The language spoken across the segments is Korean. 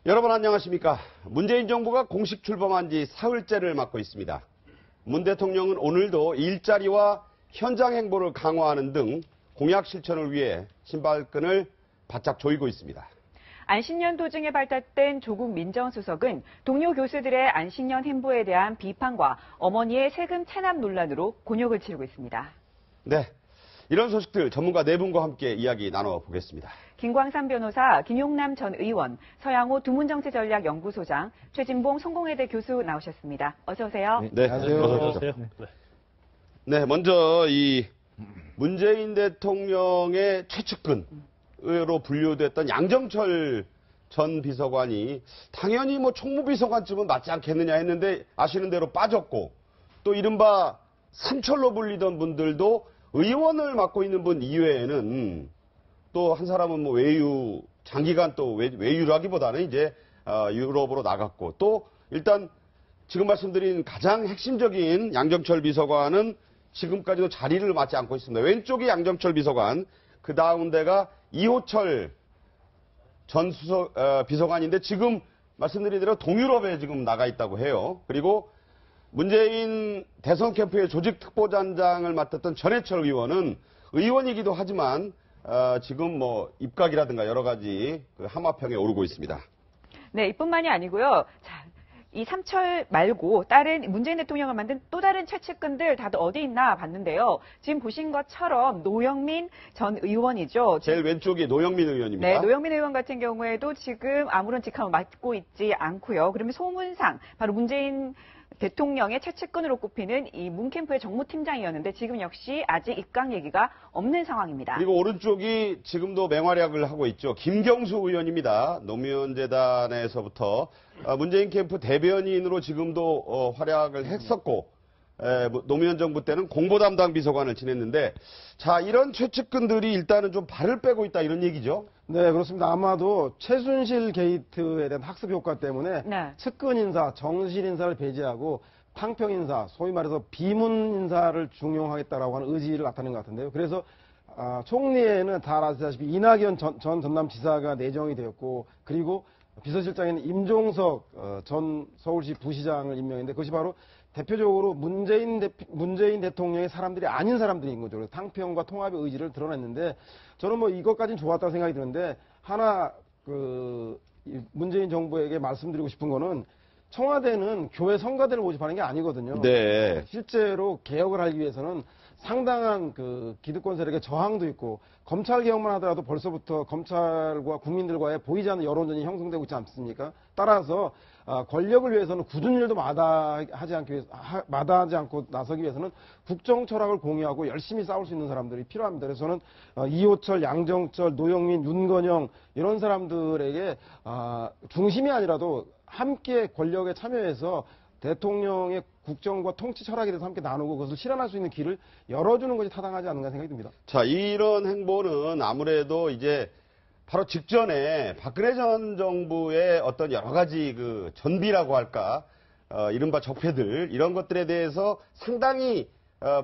여러분 안녕하십니까. 문재인 정부가 공식 출범한 지 사흘째를 맞고 있습니다. 문 대통령은 오늘도 일자리와 현장 행보를 강화하는 등 공약 실천을 위해 신발끈을 바짝 조이고 있습니다. 안식년 도중에 발탁된 조국 민정수석은 동료 교수들의 안식년 행보에 대한 비판과 어머니의 세금 체납 논란으로 곤욕을 치르고 있습니다. 네, 이런 소식들 전문가 네 분과 함께 이야기 나눠보겠습니다. 김광삼 변호사, 김용남 전 의원, 서양호 두문정치전략연구소장, 최진봉 성공회대 교수 나오셨습니다. 어서 오세요. 네, 안녕하세요. 네, 먼저 이 문재인 대통령의 최측근으로 분류됐던 양정철 전 비서관이 당연히 뭐 총무비서관쯤은 맞지 않겠느냐 했는데 아시는 대로 빠졌고, 또 이른바 삼철로 불리던 분들도 의원을 맡고 있는 분 이외에는 또 한 사람은 뭐 외유, 장기간 또 외유라기보다는 이제 유럽으로 나갔고, 또 일단 지금 말씀드린 가장 핵심적인 양정철 비서관은 지금까지도 자리를 맡지 않고 있습니다. 왼쪽이 양정철 비서관, 그 다음 데가 이호철 전 비서관인데 지금 말씀드린 대로 동유럽에 지금 나가 있다고 해요. 그리고 문재인 대선 캠프의 조직특보단장을 맡았던 전해철 의원은 의원이기도 하지만 지금 뭐 입각이라든가 여러 가지 그 하마평에 오르고 있습니다. 네, 이뿐만이 아니고요. 자, 이 삼철 말고 다른 문재인 대통령을 만든 또 다른 최측근들 다들 어디 있나 봤는데요. 지금 보신 것처럼 노영민 전 의원이죠. 제일 왼쪽이 노영민 의원입니다. 네, 노영민 의원 같은 경우에도 지금 아무런 직함을 맡고 있지 않고요. 그러면 소문상 바로 문재인 대통령의 최측근으로 꼽히는 이 문캠프의 정무팀장이었는데 지금 역시 아직 입각 얘기가 없는 상황입니다. 그리고 오른쪽이 지금도 맹활약을 하고 있죠. 김경수 의원입니다. 노무현재단에서부터 문재인 캠프 대변인으로 지금도 활약을 했었고, 노무현 정부 때는 공보 담당 비서관을 지냈는데, 자, 이런 최측근들이 일단은 좀 발을 빼고 있다 이런 얘기죠. 네, 그렇습니다. 아마도 최순실 게이트에 대한 학습 효과 때문에 측근 인사, 정실 인사를 배제하고 탕평 인사, 소위 말해서 비문 인사를 중용하겠다라고 하는 의지를 나타낸 것 같은데요. 그래서 총리에는 다 아시다시피 이낙연 전 전남지사가 내정이 되었고, 그리고 비서실장에는 임종석 전 서울시 부시장을 임명했는데, 그것이 바로 대표적으로 문재인 대통령의 사람들이 아닌 사람들인 거죠. 탕평과 통합의 의지를 드러냈는데, 저는 뭐 이것까지는 좋았다고 생각이 드는데, 하나 문재인 정부에게 말씀드리고 싶은 거는 청와대는 교회 성가대를 모집하는 게 아니거든요. 네. 실제로 개혁을 하기 위해서는 상당한 그 기득권 세력의 저항도 있고, 검찰 개혁만 하더라도 벌써부터 검찰과 국민들과의 보이지 않는 여론전이 형성되고 있지 않습니까? 따라서 권력을 위해서는 굳은 일도 마다하지 않고 나서기 위해서는 국정 철학을 공유하고 열심히 싸울 수 있는 사람들이 필요합니다. 그래서 저는 이호철, 양정철, 노영민, 윤건영 이런 사람들에게 중심이 아니라도 함께 권력에 참여해서 대통령의 국정과 통치 철학에 대해서 함께 나누고 그것을 실현할 수 있는 길을 열어주는 것이 타당하지 않는가 생각이 듭니다. 자, 이런 행보는 아무래도 이제 바로 직전에 박근혜 전 정부의 어떤 여러 가지 그 전비라고 할까, 이른바 적폐들, 이런 것들에 대해서 상당히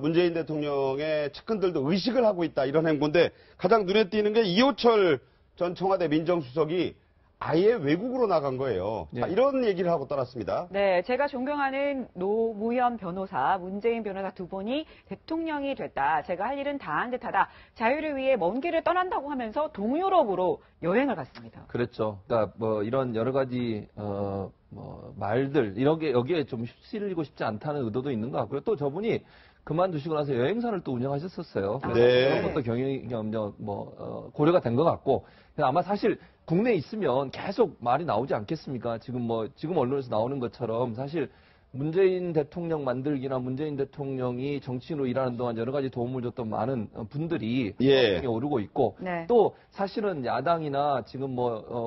문재인 대통령의 측근들도 의식을 하고 있다, 이런 행보인데, 가장 눈에 띄는 게 이호철 전 청와대 민정수석이 아예 외국으로 나간 거예요. 자, 이런 얘기를 하고 떠났습니다. 네, 제가 존경하는 노무현 변호사, 문재인 변호사 두 분이 대통령이 됐다. 제가 할 일은 다 한 듯하다. 자유를 위해 먼 길을 떠난다고 하면서 동유럽으로 여행을 갔습니다. 그렇죠. 그러니까 뭐 이런 여러 가지 말들 이런 게 여기에 좀 휩쓸리고 싶지 않다는 의도도 있는 것 같고요. 또 저분이 그만두시고 나서 여행사를 또 운영하셨었어요. 그래서 그런 것도 고려가 된 것 같고, 아마 사실 국내에 있으면 계속 말이 나오지 않겠습니까? 지금 언론에서 나오는 것처럼 사실 문재인 대통령 만들기나 문재인 대통령이 정치인으로 일하는 동안 여러 가지 도움을 줬던 많은 분들이 에 오르고 있고, 또 사실은 야당이나 지금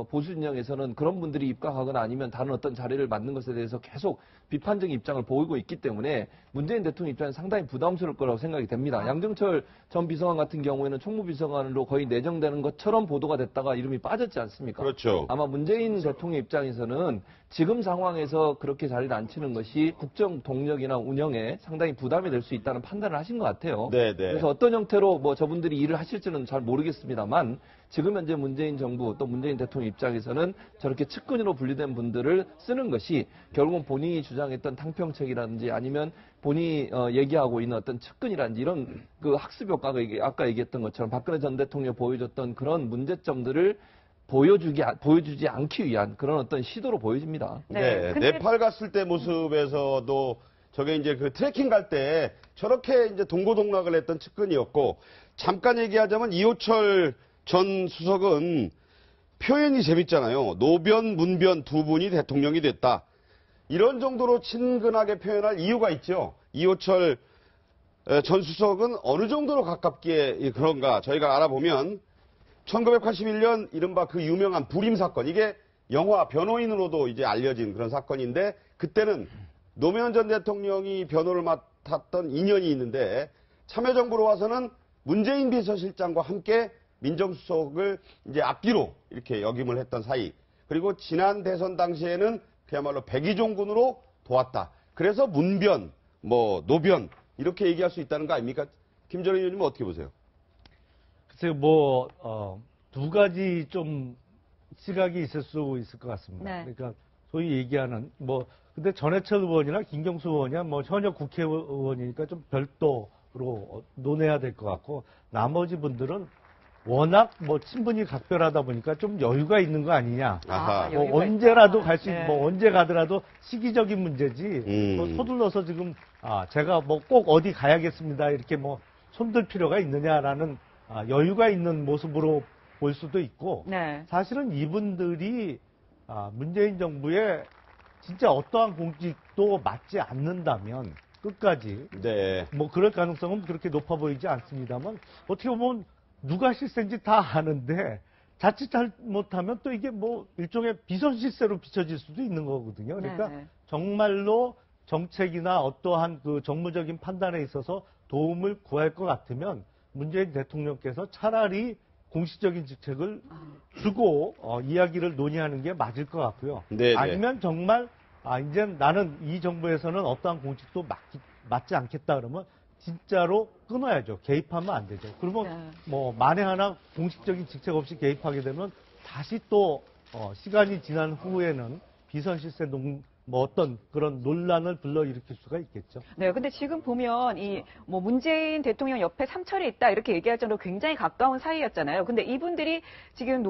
보수 진영에서는 그런 분들이 입각하거나 아니면 다른 어떤 자리를 맡는 것에 대해서 계속 비판적인 입장을 보이고 있기 때문에 문재인 대통령 입장에서 상당히 부담스러울 거라고 생각이 됩니다. 양정철 전 비서관 같은 경우에는 총무비서관으로 거의 내정되는 것처럼 보도가 됐다가 이름이 빠졌지 않습니까? 그렇죠. 아마 문재인 대통령 입장에서는 지금 상황에서 그렇게 자리를 안 치는 것이 것이 국정 동력이나 운영에 상당히 부담이 될 수 있다는 판단을 하신 것 같아요. 네네. 그래서 어떤 형태로 뭐 저분들이 일을 하실지는 잘 모르겠습니다만 지금 현재 문재인 정부 또 문재인 대통령 입장에서는 저렇게 측근으로 분류된 분들을 쓰는 것이 결국은 본인이 주장했던 탕평책이라든지 아니면 본인이 얘기하고 있는 어떤 측근이라든지 이런 그 학습 효과가 아까 얘기했던 것처럼 박근혜 전 대통령이 보여줬던 그런 문제점들을 보여주지 않기 위한 그런 어떤 시도로 보여집니다. 네. 네팔 갔을 때 모습에서도 저게 이제 그 트레킹 갈 때 저렇게 이제 동고동락을 했던 측근이었고, 잠깐 얘기하자면 이호철 전 수석은 표현이 재밌잖아요. 노변, 문변 두 분이 대통령이 됐다. 이런 정도로 친근하게 표현할 이유가 있죠. 이호철 전 수석은 어느 정도로 가깝게 그런가 저희가 알아보면 1981년 이른바 그 유명한 불임 사건, 이게 영화 변호인으로도 이제 알려진 그런 사건인데, 그때는 노무현 전 대통령이 변호를 맡았던 인연이 있는데 참여정부로 와서는 문재인 비서실장과 함께 민정수석을 이제 앞뒤로 이렇게 역임을 했던 사이. 그리고 지난 대선 당시에는 그야말로 백의종군으로 도왔다. 그래서 문변, 뭐 노변 이렇게 얘기할 수 있다는 거 아닙니까? 김정일 의원님은 어떻게 보세요? 글쎄요, 두 가지 좀 시각이 있을 수 있을 것 같습니다. 네. 그러니까 소위 얘기하는 근데 전해철 의원이나 김경수 의원이야 현역 국회의원이니까 좀 별도로 논해야 될 것 같고, 나머지 분들은 워낙 친분이 각별하다 보니까 좀 여유가 있는 거 아니냐. 아하. 언제라도 갈 수, 네. 언제 가더라도 시기적인 문제지. 서둘러서 지금, 제가 꼭 어디 가야겠습니다. 이렇게 손들 필요가 있느냐라는, 여유가 있는 모습으로 볼 수도 있고. 네. 사실은 이분들이, 문재인 정부에 진짜 어떠한 공직도 맡지 않는다면, 끝까지. 네. 그럴 가능성은 그렇게 높아 보이지 않습니다만, 어떻게 보면, 누가 실세인지 다 아는데 자칫 잘못하면 또 이게 일종의 비선 실세로 비춰질 수도 있는 거거든요. 그러니까 네. 정말로 정책이나 어떠한 그 정무적인 판단에 있어서 도움을 구할 것 같으면 문재인 대통령께서 차라리 공식적인 직책을 주고 이야기를 논의하는 게 맞을 것 같고요. 네네. 아니면 정말 이제 나는 이 정부에서는 어떠한 공직도 맡지 않겠다 그러면 진짜로 끊어야죠. 개입하면 안 되죠. 그러면 만에 하나 공식적인 직책 없이 개입하게 되면 다시 또 시간이 지난 후에는 비선 실세 어떤 그런 논란을 불러일으킬 수가 있겠죠. 네, 근데 지금 보면 문재인 대통령 옆에 삼철이 있다 이렇게 얘기할 정도로 굉장히 가까운 사이였잖아요. 근데 이분들이 지금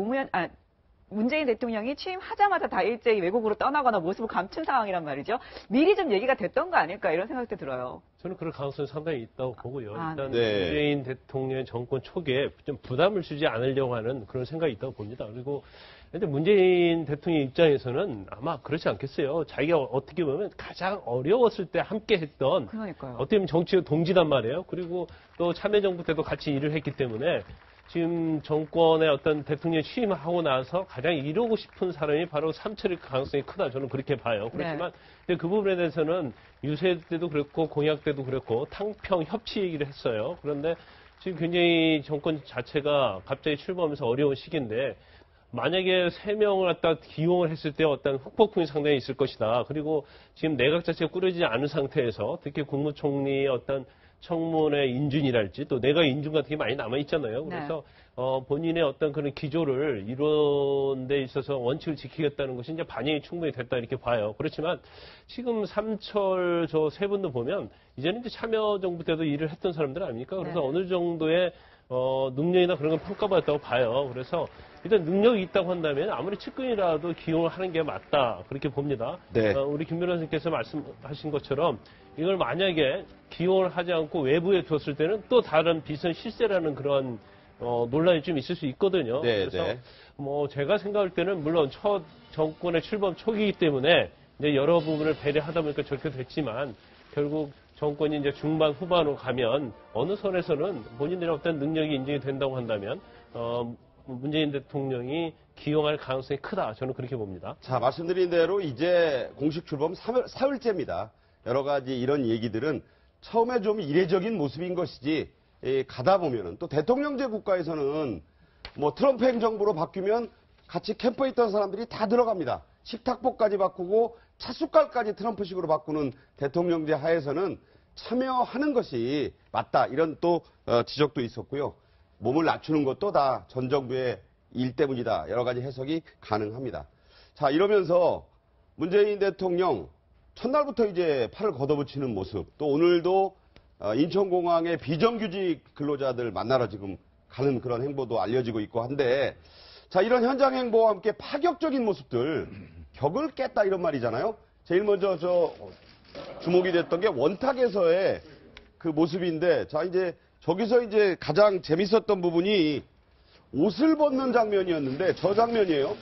문재인 대통령이 취임하자마자 다 일제히 외국으로 떠나거나 모습을 감춘 상황이란 말이죠. 미리 좀 얘기가 됐던 거 아닐까 이런 생각도 들어요. 저는 그럴 가능성이 상당히 있다고 보고요. 일단 네. 문재인 대통령의 정권 초기에 좀 부담을 주지 않으려고 하는 그런 생각이 있다고 봅니다. 그리고 근데 문재인 대통령 입장에서는 아마 그렇지 않겠어요. 자기가 어떻게 보면 가장 어려웠을 때 함께 했던 그러니까요. 어떻게 보면 정치의 동지단 말이에요. 그리고 또 참여정부 때도 같이 일을 했기 때문에 지금 정권의 어떤 대통령 취임하고 나서 가장 이루고 싶은 사람이 바로 삼철일 가능성이 크다. 저는 그렇게 봐요. 그렇지만 근데 그 부분에 대해서는 유세 때도 그랬고 공약 때도 그랬고 탕평 협치 얘기를 했어요. 그런데 지금 굉장히 정권 자체가 갑자기 출범하면서 어려운 시기인데 만약에 3명을 갖다 기용을 했을 때 어떤 후폭풍이 상당히 있을 것이다. 그리고 지금 내각 자체가 꾸려지지 않은 상태에서 특히 국무총리의 어떤 청문회 인준이랄지 또 내각 인준 같은 게 많이 남아있잖아요. 그래서 본인의 어떤 그런 기조를 이런 데 있어서 원칙을 지키겠다는 것이 이제 반영이 충분히 됐다 이렇게 봐요. 그렇지만 지금 삼철 저 세 분도 보면 이제는 이제 참여정부 때도 일을 했던 사람들 아닙니까? 그래서 어느 정도의 능력이나 그런 걸 평가받았다고 봐요. 그래서 일단 능력이 있다고 한다면 아무리 측근이라도 기용을 하는 게 맞다 그렇게 봅니다. 네. 우리 김 변호사님께서 말씀하신 것처럼 이걸 만약에 기용을 하지 않고 외부에 뒀을 때는 또 다른 비선 실세라는 그런 논란이 좀 있을 수 있거든요. 네, 그래서 네. 제가 생각할 때는 물론 첫 정권의 출범 초기이기 때문에 이제 여러 부분을 배려하다 보니까 저렇게 됐지만 결국 정권이 이제 중반 후반으로 가면 어느 선에서는 본인들의 어떤 능력이 인정이 된다고 한다면 문재인 대통령이 기용할 가능성이 크다. 저는 그렇게 봅니다. 자, 말씀드린 대로 이제 공식 출범 사흘째입니다. 여러 가지 이런 얘기들은 처음에 좀 이례적인 모습인 것이지 가다 보면은 또 대통령제 국가에서는 트럼프 행정부로 바뀌면 같이 캠프에 있던 사람들이 다 들어갑니다. 식탁보까지 바꾸고 찻숟갈까지 트럼프식으로 바꾸는 대통령제 하에서는 참여하는 것이 맞다. 이런 또 지적도 있었고요. 몸을 낮추는 것도 다 전 정부의 일 때문이다. 여러 가지 해석이 가능합니다. 자, 이러면서 문재인 대통령 첫날부터 이제 팔을 걷어붙이는 모습, 또 오늘도 인천공항의 비정규직 근로자들 만나러 지금 가는 그런 행보도 알려지고 있고 한데, 자, 이런 현장 행보와 함께 파격적인 모습들, 격을 깼다 이런 말이잖아요. 제일 먼저 주목이 됐던 게 원탁에서의 그 모습인데, 자, 이제 저기서 이제 가장 재밌었던 부분이 옷을 벗는 장면이었는데, 저 장면이에요.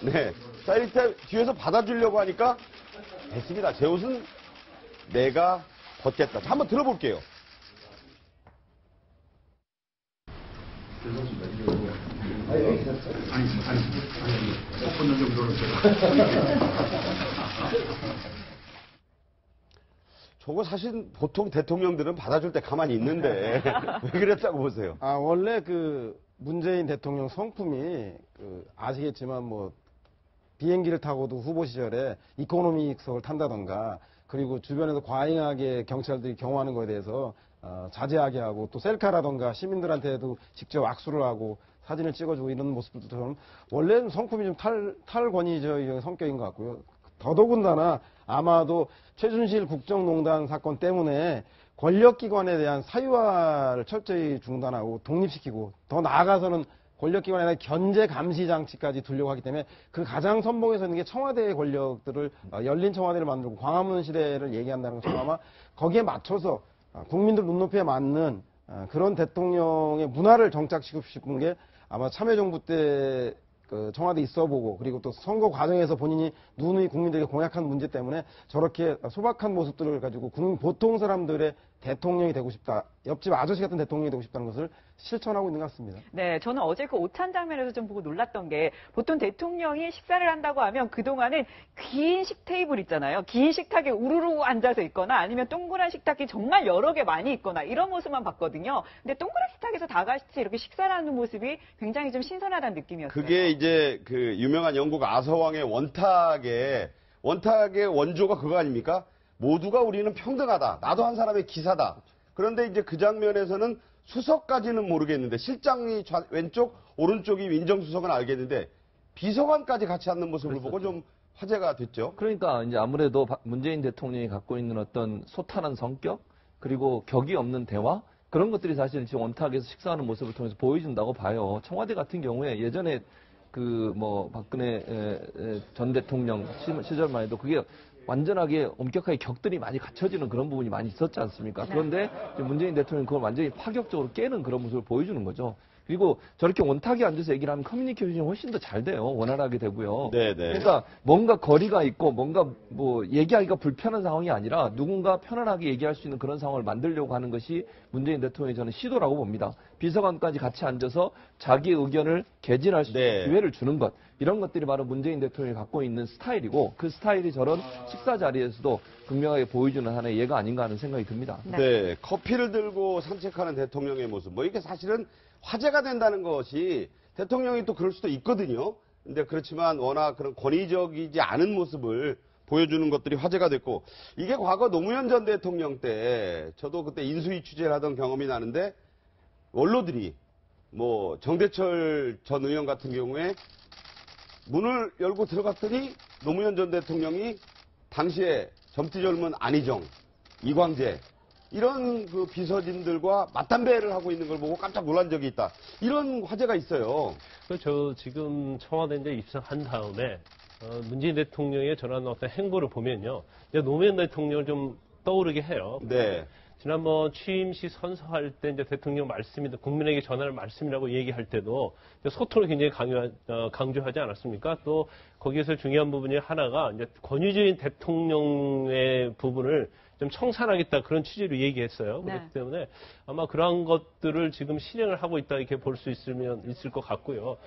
네. 자, 이렇게 뒤에서 받아주려고 하니까, 됐습니다. 제 옷은 내가 벗겠다. 자, 한번 들어볼게요. 저거 사실 보통 대통령들은 받아줄 때 가만히 있는데 왜 그랬다고 보세요? 원래 문재인 대통령 성품이 아시겠지만 비행기를 타고도 후보 시절에 이코노미석을 탄다던가, 그리고 주변에서 과잉하게 경찰들이 경호하는 거에 대해서 자제하게 하고, 또 셀카라던가 시민들한테도 직접 악수를 하고 사진을 찍어주고 이런 모습들도 저는 원래는 성품이 좀 탈권위적인 성격인 것 같고요. 더더군다나 아마도 최순실 국정농단 사건 때문에 권력기관에 대한 사유화를 철저히 중단하고 독립시키고, 더 나아가서는 권력기관에 대한 견제 감시 장치까지 두려고 하기 때문에 그 가장 선봉에 서 있는 게 청와대의 권력들을 열린 청와대를 만들고 광화문 시대를 얘기한다는 것처럼 아마 거기에 맞춰서 국민들 눈높이에 맞는 그런 대통령의 문화를 정착시키고 싶은 게 아마 참여정부 때 청와대 있어보고, 그리고 또 선거 과정에서 본인이 누누이 국민들에게 공약한 문제 때문에 저렇게 소박한 모습들을 가지고 보통 사람들의 대통령이 되고 싶다, 옆집 아저씨 같은 대통령이 되고 싶다는 것을 실천하고 있는 것 같습니다. 네, 저는 어제 그 오찬 장면에서 좀 보고 놀랐던 게, 보통 대통령이 식사를 한다고 하면 그동안은 긴 식테이블 있잖아요. 긴 식탁에 우르르 앉아서 있거나 아니면 동그란 식탁이 정말 여러 개 많이 있거나 이런 모습만 봤거든요. 근데 동그란 식탁에서 다 같이 이렇게 식사를 하는 모습이 굉장히 좀 신선하다는 느낌이었어요. 그게 이제 그 유명한 영국 아서왕의 원탁의 원조가 그거 아닙니까? 모두가 우리는 평등하다. 나도 한 사람의 기사다. 그런데 이제 그 장면에서는 수석까지는 모르겠는데, 실장이 왼쪽, 오른쪽이 민정수석은 알겠는데 비서관까지 같이 앉는 모습을 보고 좀 화제가 됐죠. 그러니까 이제 아무래도 문재인 대통령이 갖고 있는 어떤 소탈한 성격, 그리고 격이 없는 대화, 그런 것들이 사실 지금 원탁에서 식사하는 모습을 통해서 보여준다고 봐요. 청와대 같은 경우에 예전에 박근혜 전 대통령 시절만 해도 그게 완전하게 엄격하게 격들이 많이 갖춰지는 그런 부분이 많이 있었지 않습니까? 그런데 문재인 대통령이 그걸 완전히 파격적으로 깨는 그런 모습을 보여주는 거죠. 그리고 저렇게 원탁에 앉아서 얘기를 하면 커뮤니케이션이 훨씬 더 잘 돼요. 원활하게 되고요. 네네. 그러니까 뭔가 거리가 있고 뭔가 얘기하기가 불편한 상황이 아니라 누군가 편안하게 얘기할 수 있는 그런 상황을 만들려고 하는 것이 문재인 대통령의 저는 시도라고 봅니다. 비서관까지 같이 앉아서 자기 의견을 개진할 수 있는 기회를 주는 것. 이런 것들이 바로 문재인 대통령이 갖고 있는 스타일이고, 그 스타일이 저런 식사 자리에서도 극명하게 보여주는 하나의 예가 아닌가 하는 생각이 듭니다. 네, 커피를 들고 산책하는 대통령의 모습. 이게 사실은 화제가 된다는 것이, 대통령이 또 그럴 수도 있거든요. 근데 그렇지만 워낙 그런 권위적이지 않은 모습을 보여주는 것들이 화제가 됐고, 이게 과거 노무현 전 대통령 때 저도 그때 인수위 취재를 하던 경험이 나는데, 원로들이 정대철 전 의원 같은 경우에 문을 열고 들어갔더니 노무현 전 대통령이 당시에 젊디 젊은 안희정, 이광재 이런 그 비서진들과 맞담배를 하고 있는 걸 보고 깜짝 놀란 적이 있다. 이런 화제가 있어요. 저 지금 청와대 이제 입성한 다음에 문재인 대통령의 저런 어떤 행보를 보면요, 이제 노무현 대통령을 좀 떠오르게 해요. 네. 지난번 취임식 선서할 때 이제 대통령 말씀이 국민에게 전하는 말씀이라고 얘기할 때도 소통을 굉장히 강조하지 않았습니까? 또 거기에서 중요한 부분이 하나가 이제 권위주의 대통령의 부분을 좀 청산하겠다, 그런 취지로 얘기했어요. 네. 그렇기 때문에 아마 그러한 것들을 지금 실행을 하고 있다, 이렇게 볼 수 있을 것 같고요.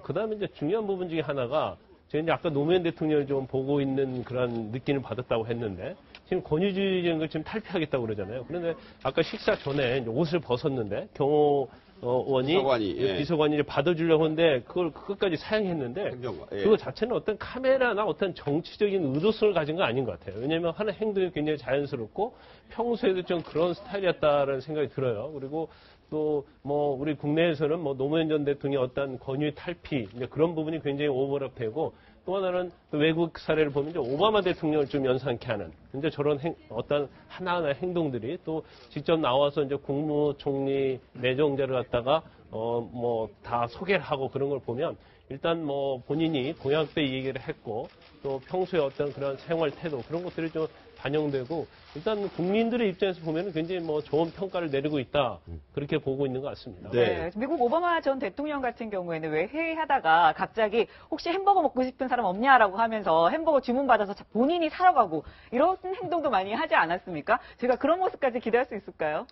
그 다음에 이제 중요한 부분 중에 하나가, 제가 이제 아까 노무현 대통령을 좀 보고 있는 그런 느낌을 받았다고 했는데, 지금 권위주의적인 걸 지금 탈피하겠다고 그러잖아요. 그런데 아까 식사 전에 이제 옷을 벗었는데, 경호 비서관이 받아주려고 하는데 그걸 끝까지 사양했는데 예. 그거 자체는 어떤 카메라나 어떤 정치적인 의도성을 가진 건 아닌 것 같아요. 왜냐하면 하는 행동이 굉장히 자연스럽고 평소에도 좀 그런 스타일이었다라는 생각이 들어요. 그리고 또 뭐 우리 국내에서는 뭐 노무현 전 대통령의 어떤 권위 탈피 이제 그런 부분이 굉장히 오버랩되고 또 하나는 또 외국 사례를 보면 이제 오바마 대통령을 좀 연상케 하는 이제 저런 어떤 하나하나 행동들이 또 직접 나와서 이제 국무총리 내정자를 갖다가 뭐 다 소개를 하고 그런 걸 보면 일단 뭐 본인이 공약 때 이 얘기를 했고 또 평소에 어떤 그런 생활 태도 그런 것들이 좀 반영되고 일단 국민들의 입장에서 보면 굉장히 뭐 좋은 평가를 내리고 있다 그렇게 보고 있는 것 같습니다. 네. 미국 오바마 전 대통령 같은 경우에는 왜 회의하다가 갑자기 혹시 햄버거 먹고 싶은 사람 없냐라고 하면서 햄버거 주문받아서 본인이 사러 가고 이런 행동도 많이 하지 않았습니까? 제가 그런 모습까지 기대할 수 있을까요?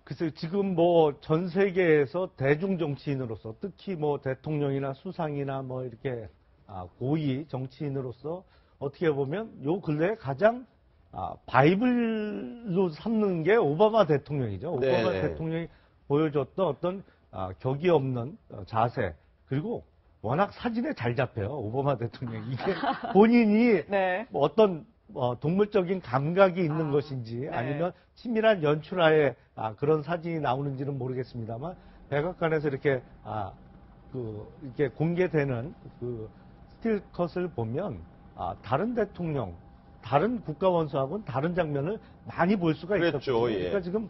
글쎄요, 지금 뭐 전 세계에서 대중 정치인으로서 특히 뭐 대통령이나 수상이나 뭐 이렇게 고위 정치인으로서 어떻게 보면 요 근래에 가장 바이블로 삼는 게 오바마 대통령이죠. 오바마 대통령이 보여줬던 어떤 격이 없는 자세 그리고 워낙 사진에 잘 잡혀요. 오바마 대통령이 이게 본인이 네. 뭐 어떤 동물적인 감각이 있는 것인지 네. 아니면 치밀한 연출하에 그런 사진이 나오는지는 모르겠습니다만 백악관에서 이렇게 이렇게 공개되는 그 스틸컷을 보면 다른 대통령, 다른 국가 원수하고는 다른 장면을 많이 볼 수가 있었죠. 예. 그러니까 지금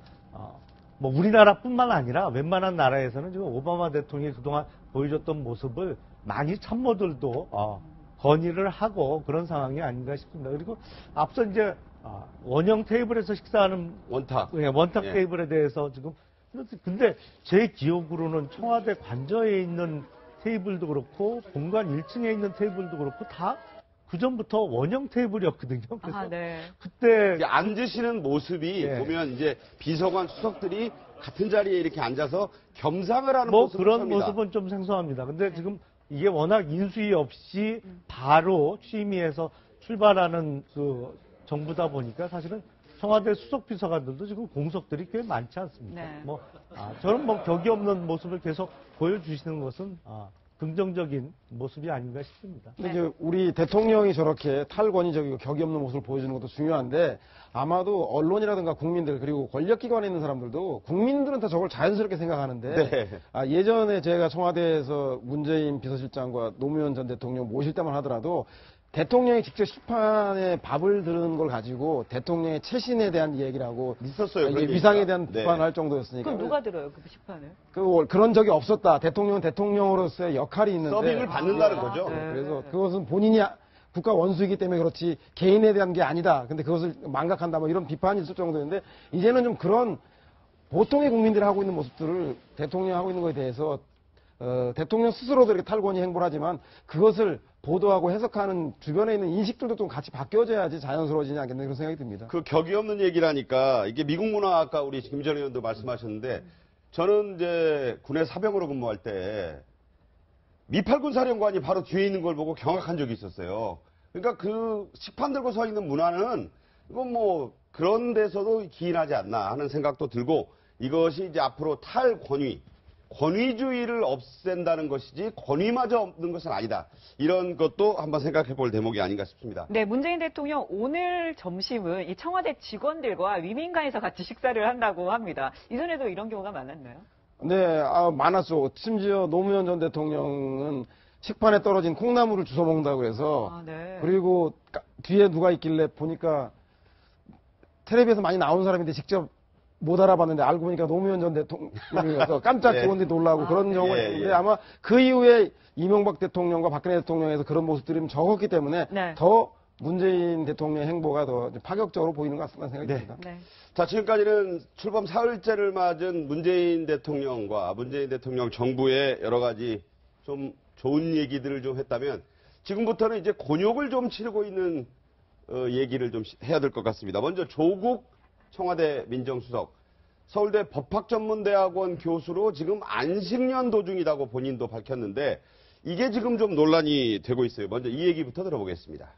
뭐 우리나라뿐만 아니라 웬만한 나라에서는 지금 오바마 대통령이 그동안 보여줬던 모습을 많이 참모들도 건의를 하고 그런 상황이 아닌가 싶습니다. 그리고 앞서 이제 원형 테이블에서 식사하는 원탁 테이블에 대해서 지금 근데 제 기억으로는 청와대 관저에 있는 테이블도 그렇고 본관 1층에 있는 테이블도 그렇고 다 그전부터 원형 테이블이었거든요. 그래서 그때 앉으시는 모습이 보면 이제 비서관 수석들이 같은 자리에 이렇게 앉아서 겸상을 하는 뭐 모습을 그런 모습은 좀 생소합니다. 근데 지금 이게 워낙 인수위 없이 바로 취임위에서 출발하는 그 정부다 보니까 사실은 청와대 수석 비서관들도 지금 공석들이 꽤 많지 않습니까? 뭐 저는 뭐 격이 없는 모습을 계속 보여주시는 것은 긍정적인 모습이 아닌가 싶습니다. 근데 우리 대통령이 저렇게 탈권위적이고 격이 없는 모습을 보여주는 것도 중요한데 아마도 언론이라든가 국민들 그리고 권력기관에 있는 사람들도 국민들은 다 저걸 자연스럽게 생각하는데 예전에 제가 청와대에서 문재인 비서실장과 노무현 전 대통령 모실 때만 하더라도 대통령이 직접 식판에 밥을 들은 걸 가지고 대통령의 최신에 대한 얘기를 하고 있었어요. 위상에 대한 비판을 할 정도였으니까. 그럼 누가 들어요, 그 식판을? 그런 적이 없었다. 대통령은 대통령으로서의 역할이 있는데 서빙을 받는다는 거죠. 그래서 그것은 본인이 국가 원수이기 때문에 그렇지 개인에 대한 게 아니다. 근데 그것을 망각한다. 뭐 이런 비판이 있을 정도였는데 이제는 좀 그런 보통의 국민들이 하고 있는 모습들을 대통령이 하고 있는 것에 대해서 대통령 스스로도 이렇게 탈권위 행보를 하지만 그것을 보도하고 해석하는 주변에 있는 인식들도 좀 같이 바뀌어져야지 자연스러워지지 않겠나 그런 생각이 듭니다. 그 격이 없는 얘기라니까 이게 미국 문화 아까 우리 김 전 의원도 말씀하셨는데 저는 이제 군의 사병으로 근무할 때 미팔군 사령관이 바로 뒤에 있는 걸 보고 경악한 적이 있었어요. 그러니까 그 식판 들고 서 있는 문화는 이건 뭐 그런 데서도 기인하지 않나 하는 생각도 들고 이것이 이제 앞으로 권위주의를 없앤다는 것이지 권위마저 없는 것은 아니다. 이런 것도 한번 생각해 볼 대목이 아닌가 싶습니다. 네, 문재인 대통령 오늘 점심은 이 청와대 직원들과 위민관에서 같이 식사를 한다고 합니다. 이전에도 이런 경우가 많았나요? 네, 많았죠. 심지어 노무현 전 대통령은 식판에 떨어진 콩나물을 주워 먹는다고 해서 그리고 뒤에 누가 있길래 보니까 텔레비에서 많이 나온 사람인데 직접 못 알아봤는데 알고 보니까 노무현 전 대통령이어서 깜짝 직원들이 놀라고 그런 경우가 있는데 아마 그 이후에 이명박 대통령과 박근혜 대통령에서 그런 모습들이 적었기 때문에 더 문재인 대통령의 행보가 더 파격적으로 보이는 것 같다는 생각이 듭니다. 자, 지금까지는 출범 사흘째를 맞은 문재인 대통령과 문재인 대통령 정부의 여러 가지 좀 좋은 얘기들을 좀 했다면 지금부터는 이제 곤욕을 좀 치르고 있는 얘기를 좀 해야 될 것 같습니다. 먼저 조국 청와대 민정수석, 서울대 법학전문대학원 교수로 지금 안식년 도중이라고 본인도 밝혔는데 이게 지금 좀 논란이 되고 있어요. 먼저 이 얘기부터 들어보겠습니다.